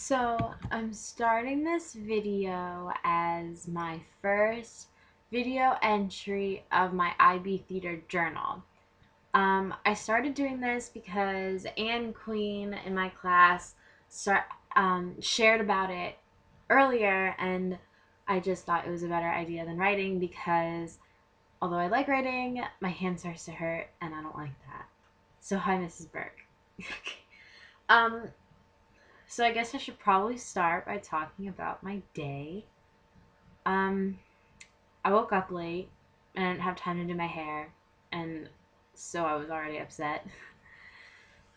So I'm starting this video as my first video entry of my IB Theater journal. I started doing this because Anne Queen in my class shared about it earlier, and I just thought it was a better idea than writing because although I like writing, my hand starts to hurt, and I don't like that. So hi, Mrs. Burke. um, So I guess I should probably start by talking about my day. Um, I woke up late and I didn't have time to do my hair, and so I was already upset.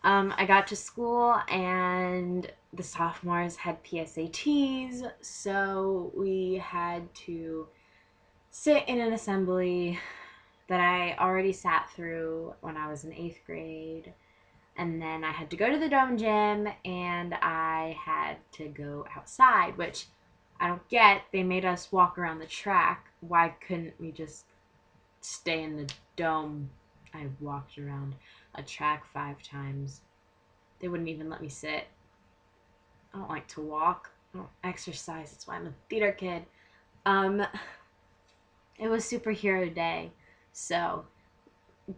I got to school and the sophomores had PSATs, so we had to sit in an assembly that I already sat through when I was in eighth grade. And then I had to go to the dome gym and I had to go outside, which I don't get. They made us walk around the track. Why couldn't we just stay in the dome? I walked around a track 5 times. They wouldn't even let me sit. I don't like to walk. I don't exercise. That's why I'm a theater kid. Um, it was superhero day, so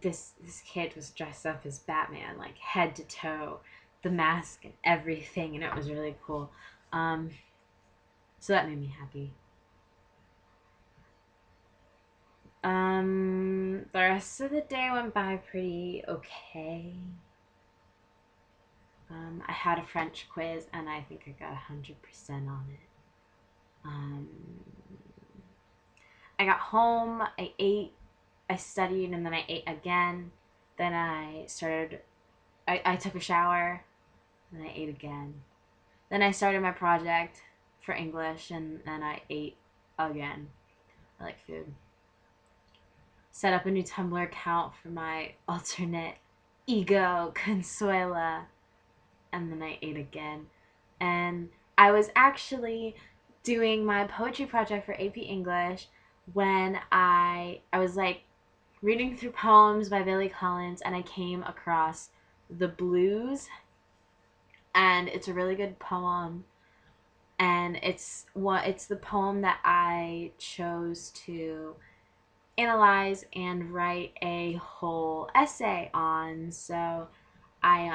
this kid was dressed up as Batman, like head to toe, the mask and everything, and it was really cool. Um, so that made me happy. The rest of the day went by pretty okay. I had a French quiz and I think I got 100% on it. Um, I got home, I ate, I studied, and then I ate again. Then I took a shower, and I ate again. Then I started my project for English, and then I ate again. I like food. Set up a new Tumblr account for my alternate ego, Consuela, and then I ate again. And I was actually doing my poetry project for AP English when I was like reading through poems by Billy Collins, and I came across The Blues, and it's a really good poem, and it's the poem that I chose to analyze and write a whole essay on. So I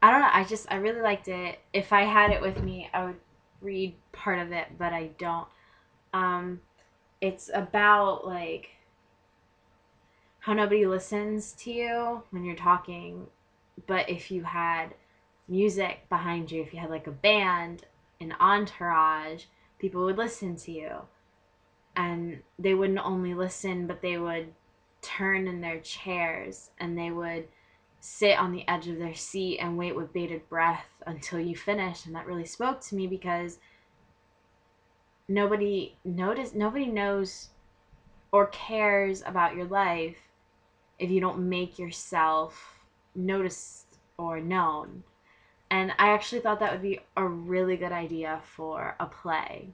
don't know, I really liked it. If I had it with me, I would read part of it, but I don't. Um it's about like how nobody listens to you when you're talking, but if you had music behind you, if you had like a band, an entourage, people would listen to you. And they wouldn't only listen, but they would turn in their chairs and they would sit on the edge of their seat and wait with bated breath until you finish. And that really spoke to me because nobody knows or cares about your life if you don't make yourself noticed or known. And I actually thought that would be a really good idea for a play.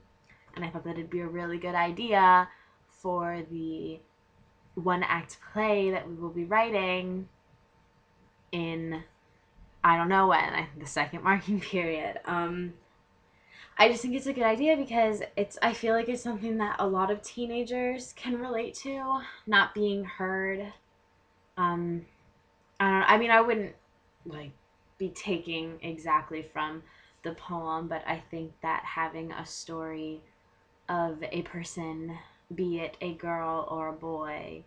And I thought that it'd be a really good idea for the one act play that we will be writing in, I don't know when, the second marking period. I just think it's a good idea because I feel like it's something that a lot of teenagers can relate to, not being heard. Um, I don't. I mean, I wouldn't like be taking exactly from the poem, but I think that having a story of a person, be it a girl or a boy,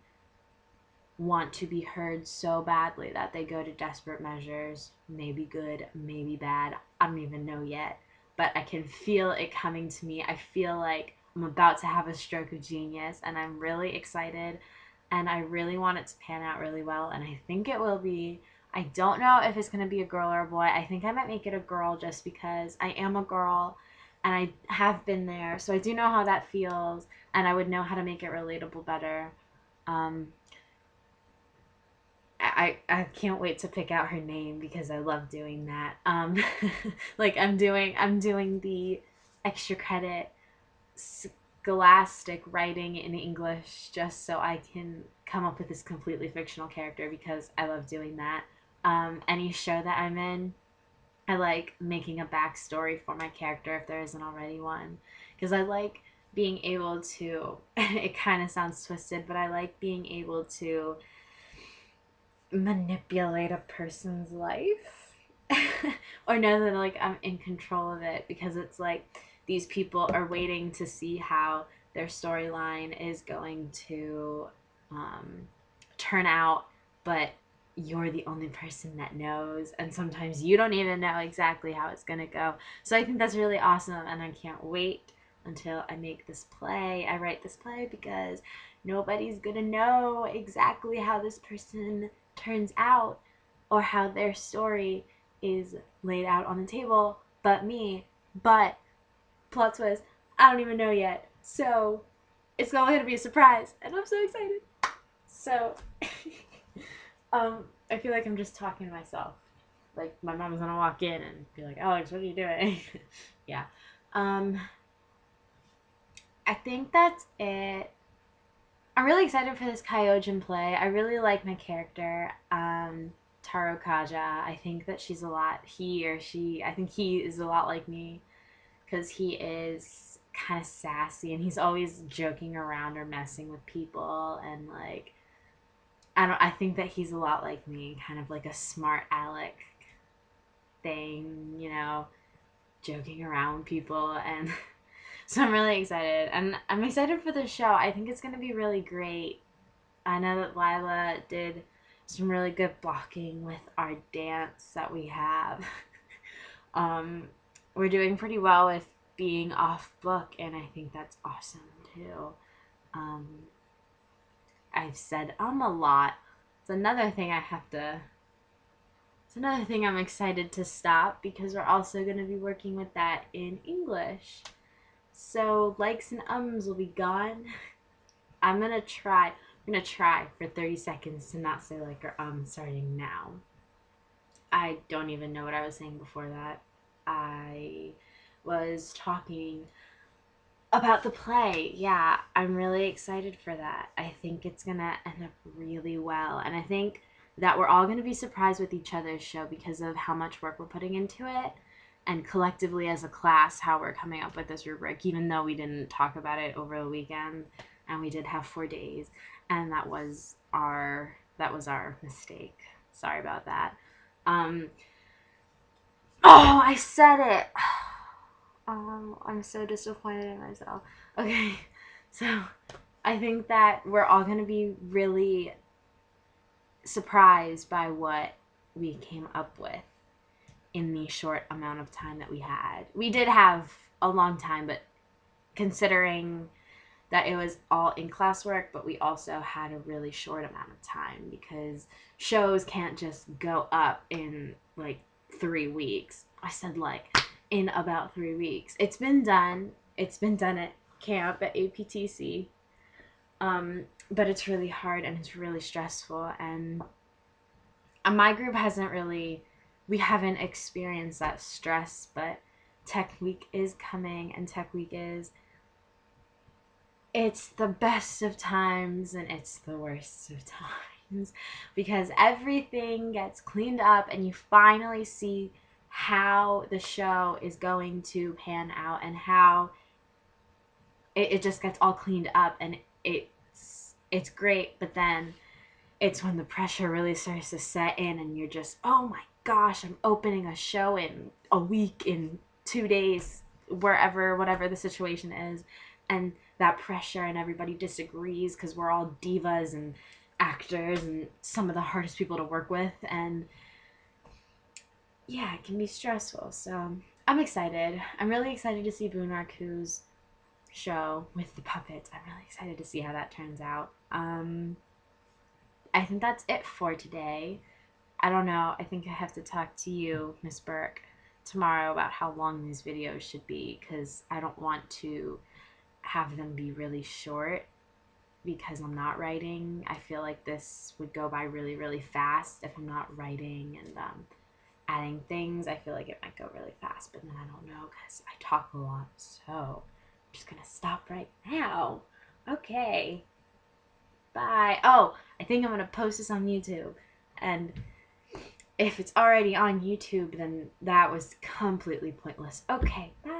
want to be heard so badly that they go to desperate measures, maybe good, maybe bad. I don't even know yet, but I can feel it coming to me. I feel like I'm about to have a stroke of genius, and I'm really excited, and I really want it to pan out really well, and I think it will be. I don't know if it's going to be a girl or a boy. I think I might make it a girl just because I am a girl and I have been there. So I do know how that feels, and I would know how to make it relatable better. Um, I can't wait to pick out her name because I love doing that. Like I'm doing the extra credit scholastic writing in English just so I can come up with this completely fictional character because I love doing that. Any show that I'm in, I like making a backstory for my character if there isn't already one. Because I like being able to, it kind of sounds twisted, but I like being able to manipulate a person's life. Or know that like I'm in control of it, because it's like these people are waiting to see how their storyline is going to turn out, but you're the only person that knows, and sometimes you don't even know exactly how it's going to go. So I think that's really awesome, and I can't wait until I make this play. I write this play because nobody's going to know exactly how this person turns out or how their story is laid out on the table but me. But plot twist, I don't even know yet. So it's all going to be a surprise, and I'm so excited. So I feel like I'm just talking to myself. Like my mom's gonna walk in and be like, "Alex, what are you doing?" Yeah. Um, I think that's it. I'm really excited for this Kyojin play. I really like my character, Taro Kaja. I think that she's a lot. He or she. I think he is a lot like me, because he is kind of sassy and he's always joking around or messing with people, and like I think that he's a lot like me, kind of like a smart aleck thing, joking around people. And so I'm really excited. And I'm excited for the show. I think it's going to be really great. I know that Lila did some really good blocking with our dance that we have. um, we're doing pretty well with being off book, and I think that's awesome too. Um, I've said a lot. It's another thing I have to It's another thing I'm excited to stop, because we're also going to be working with that in English. So likes and ums will be gone. I'm going to try. I'm going to try for 30 seconds to not say like or starting now. I don't even know what I was saying before that. I was talking about the play. Yeah, I'm really excited for that. I think it's going to end up really well. And I think that we're all going to be surprised with each other's show because of how much work we're putting into it, and collectively as a class how we're coming up with this rubric, even though we didn't talk about it over the weekend and we did have 4 days, and that was our mistake. Sorry about that. um oh, I said it. Oh, I'm so disappointed in myself. Okay, so I think that we're all going to be really surprised by what we came up with in the short amount of time that we had. We did have a long time, but considering that it was all in classwork, but we also had a really short amount of time, because shows can't just go up in like 3 weeks. I said like in about 3 weeks. It's been done. It's been done at camp at APTC. But it's really hard and it's really stressful, and my group we haven't experienced that stress, but Tech Week is coming, and Tech Week it's the best of times and it's the worst of times, because everything gets cleaned up and you finally see how the show is going to pan out, and how it just gets all cleaned up, and it's great. But then it's when the pressure really starts to set in and you're just, oh my gosh, I'm opening a show in a week, in 2 days, wherever, whatever the situation is. And that pressure, and everybody disagrees because we're all divas and actors and some of the hardest people to work with. And yeah, it can be stressful. So I'm excited. I'm really excited to see Bunraku's show with the puppets. I'm really excited to see how that turns out. I think that's it for today. I don't know. I think I have to talk to you, Miss Burke, tomorrow about how long these videos should be, because I don't want to have them be really short because I'm not writing. I feel like this would go by really, really fast if I'm not writing and adding things. I feel like it might go really fast, but then I don't know because I talk a lot. So I'm just going to stop right now. Okay. Bye. Oh, I think I'm going to post this on YouTube. And if it's already on YouTube, then that was completely pointless. Okay, bye.